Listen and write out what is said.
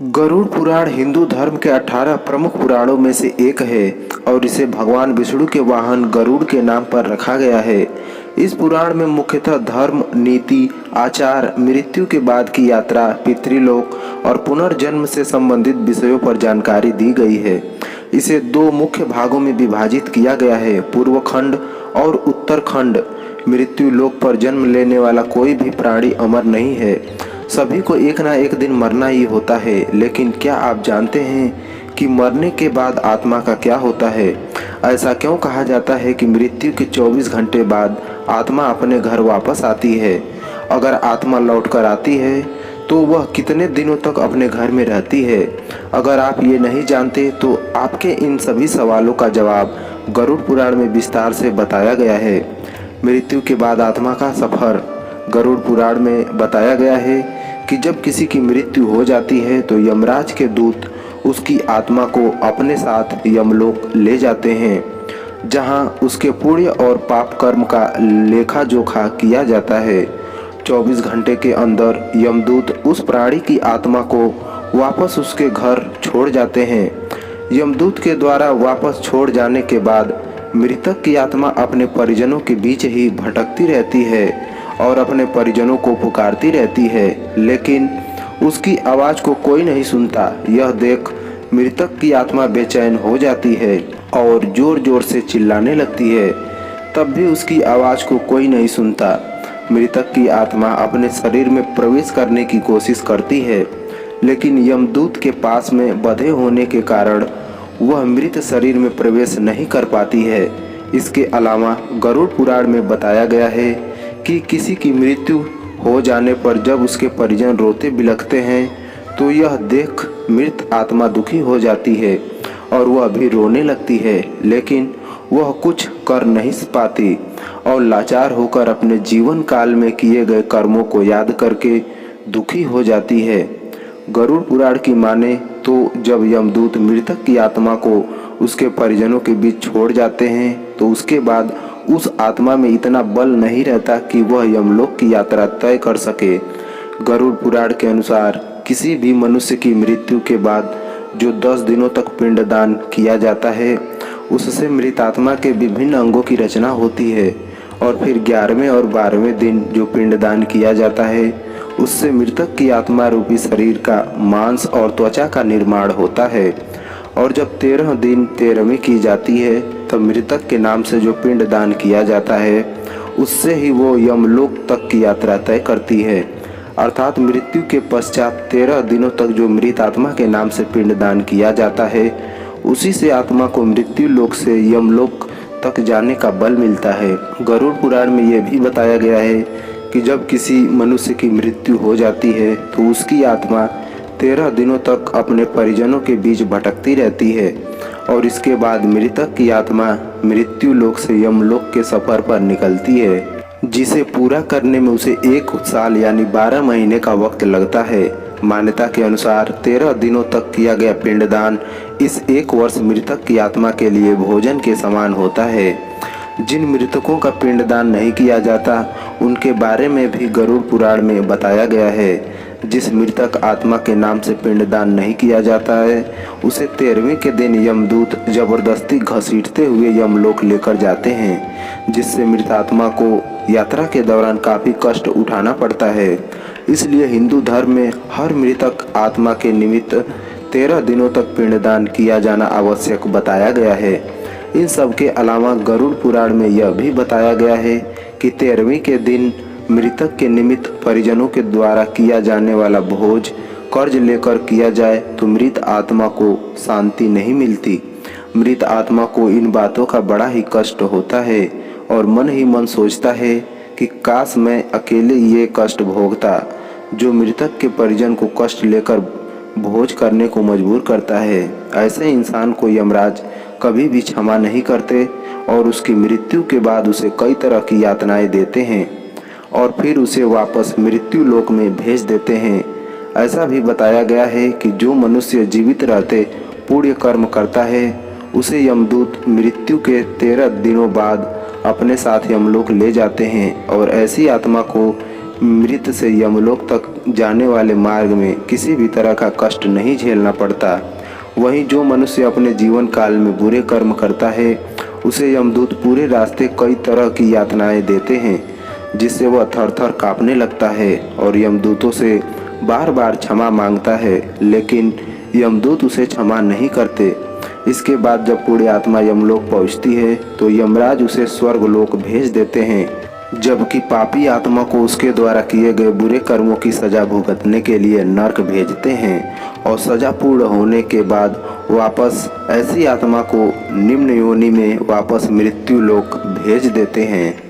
गरुड़ पुराण हिंदू धर्म के 18 प्रमुख पुराणों में से एक है और इसे भगवान विष्णु के वाहन गरुड़ के नाम पर रखा गया है। इस पुराण में मुख्यतः धर्म, नीति, आचार, मृत्यु के बाद की यात्रा, पितृलोक और पुनर्जन्म से संबंधित विषयों पर जानकारी दी गई है। इसे दो मुख्य भागों में विभाजित किया गया है, पूर्व खंड और उत्तर खंड। मृत्यु लोक पर जन्म लेने वाला कोई भी प्राणी अमर नहीं है, सभी को एक ना एक दिन मरना ही होता है। लेकिन क्या आप जानते हैं कि मरने के बाद आत्मा का क्या होता है? ऐसा क्यों कहा जाता है कि मृत्यु के 24 घंटे बाद आत्मा अपने घर वापस आती है? अगर आत्मा लौटकर आती है तो वह कितने दिनों तक अपने घर में रहती है? अगर आप ये नहीं जानते तो आपके इन सभी सवालों का जवाब गरुड़ पुराण में विस्तार से बताया गया है। मृत्यु के बाद आत्मा का सफर। गरुड़ पुराण में बताया गया है कि जब किसी की मृत्यु हो जाती है तो यमराज के दूत उसकी आत्मा को अपने साथ यमलोक ले जाते हैं, जहां उसके पुण्य और पाप कर्म का लेखा जोखा किया जाता है। 24 घंटे के अंदर यमदूत उस प्राणी की आत्मा को वापस उसके घर छोड़ जाते हैं। यमदूत के द्वारा वापस छोड़ जाने के बाद मृतक की आत्मा अपने परिजनों के बीच ही भटकती रहती है और अपने परिजनों को पुकारती रहती है, लेकिन उसकी आवाज़ को कोई नहीं सुनता। यह देख मृतक की आत्मा बेचैन हो जाती है और जोर जोर से चिल्लाने लगती है, तब भी उसकी आवाज़ को कोई नहीं सुनता। मृतक की आत्मा अपने शरीर में प्रवेश करने की कोशिश करती है, लेकिन यमदूत के पास में बंधे होने के कारण वह मृत शरीर में प्रवेश नहीं कर पाती है। इसके अलावा गरुड़ पुराण में बताया गया है कि किसी की मृत्यु हो जाने पर जब उसके परिजन रोते बिलखते हैं तो यह देख मृत आत्मा दुखी हो जाती है और वह भी रोने लगती है, लेकिन वह कुछ कर नहीं पाती और लाचार होकर अपने जीवन काल में किए गए कर्मों को याद करके दुखी हो जाती है। गरुड़ पुराण की माने तो जब यमदूत मृतक की आत्मा को उसके परिजनों के बीच छोड़ जाते हैं तो उसके बाद उस आत्मा में इतना बल नहीं रहता कि वह यमलोक की यात्रा तय कर सके। गरुड़ पुराण के अनुसार किसी भी मनुष्य की मृत्यु के बाद जो 10 दिनों तक पिंडदान किया जाता है, उससे मृत आत्मा के विभिन्न अंगों की रचना होती है और फिर 11वें और 12वें दिन जो पिंडदान किया जाता है, उससे मृतक की आत्मा रूपी शरीर का मांस और त्वचा का निर्माण होता है। और जब 13 दिन 13वीं की जाती है तब मृतक के नाम से जो पिंडदान किया जाता है, उससे ही वो यमलोक तक की यात्रा तय करती है। अर्थात मृत्यु के पश्चात 13 दिनों तक जो मृत आत्मा के नाम से पिंडदान किया जाता है, उसी से आत्मा को मृत्यु लोक से यमलोक तक जाने का बल मिलता है। गरुड़ पुराण में यह भी बताया गया है कि जब किसी मनुष्य की मृत्यु हो जाती है तो उसकी आत्मा 13 दिनों तक अपने परिजनों के बीच भटकती रहती है और इसके बाद मृतक की आत्मा मृत्यु लोक से यमलोक के सफर पर निकलती है, जिसे पूरा करने में उसे 1 साल यानी 12 महीने का वक्त लगता है। मान्यता के अनुसार 13 दिनों तक किया गया पिंडदान इस 1 वर्ष मृतक की आत्मा के लिए भोजन के समान होता है। जिन मृतकों का पिंडदान नहीं किया जाता उनके बारे में भी गरुड़ पुराण में बताया गया है। जिस मृतक आत्मा के नाम से पिंडदान नहीं किया जाता है, उसे 13वें के दिन यमदूत जबरदस्ती घसीटते हुए यमलोक लेकर जाते हैं, जिससे मृत आत्मा को यात्रा के दौरान काफ़ी कष्ट उठाना पड़ता है। इसलिए हिंदू धर्म में हर मृतक आत्मा के निमित्त 13 दिनों तक पिंडदान किया जाना आवश्यक बताया गया है। इन सब के अलावा गरुड़ पुराण में यह भी बताया गया है कि 13वीं के दिन मृतक के निमित्त परिजनों के द्वारा किया जाने वाला भोज कर्ज लेकर किया जाए तो मृत आत्मा को शांति नहीं मिलती। मृत आत्मा को इन बातों का बड़ा ही कष्ट होता है और मन ही मन सोचता है कि काश मैं अकेले ये कष्ट भोगता। जो मृतक के परिजन को कष्ट लेकर भोज करने को मजबूर करता है, ऐसे इंसान को यमराज कभी भी क्षमा नहीं करते और उसकी मृत्यु के बाद उसे कई तरह की यातनाएं देते हैं और फिर उसे वापस मृत्यु लोक में भेज देते हैं। ऐसा भी बताया गया है कि जो मनुष्य जीवित रहते पुण्य कर्म करता है, उसे यमदूत मृत्यु के 13 दिनों बाद अपने साथ यमलोक ले जाते हैं और ऐसी आत्मा को मृत से यमलोक तक जाने वाले मार्ग में किसी भी तरह का कष्ट नहीं झेलना पड़ता। वहीं जो मनुष्य अपने जीवन काल में बुरे कर्म करता है उसे यमदूत पूरे रास्ते कई तरह की यातनाएं देते हैं, जिससे वह थर थर कांपने लगता है और यमदूतों से बार बार क्षमा मांगता है, लेकिन यमदूत उसे क्षमा नहीं करते। इसके बाद जब पुण्य आत्मा यमलोक पहुंचती है तो यमराज उसे स्वर्गलोक भेज देते हैं, जबकि पापी आत्मा को उसके द्वारा किए गए बुरे कर्मों की सजा भुगतने के लिए नर्क भेजते हैं और सजा पूर्ण होने के बाद वापस ऐसी आत्मा को निम्न योनि में वापस मृत्यु लोक भेज देते हैं।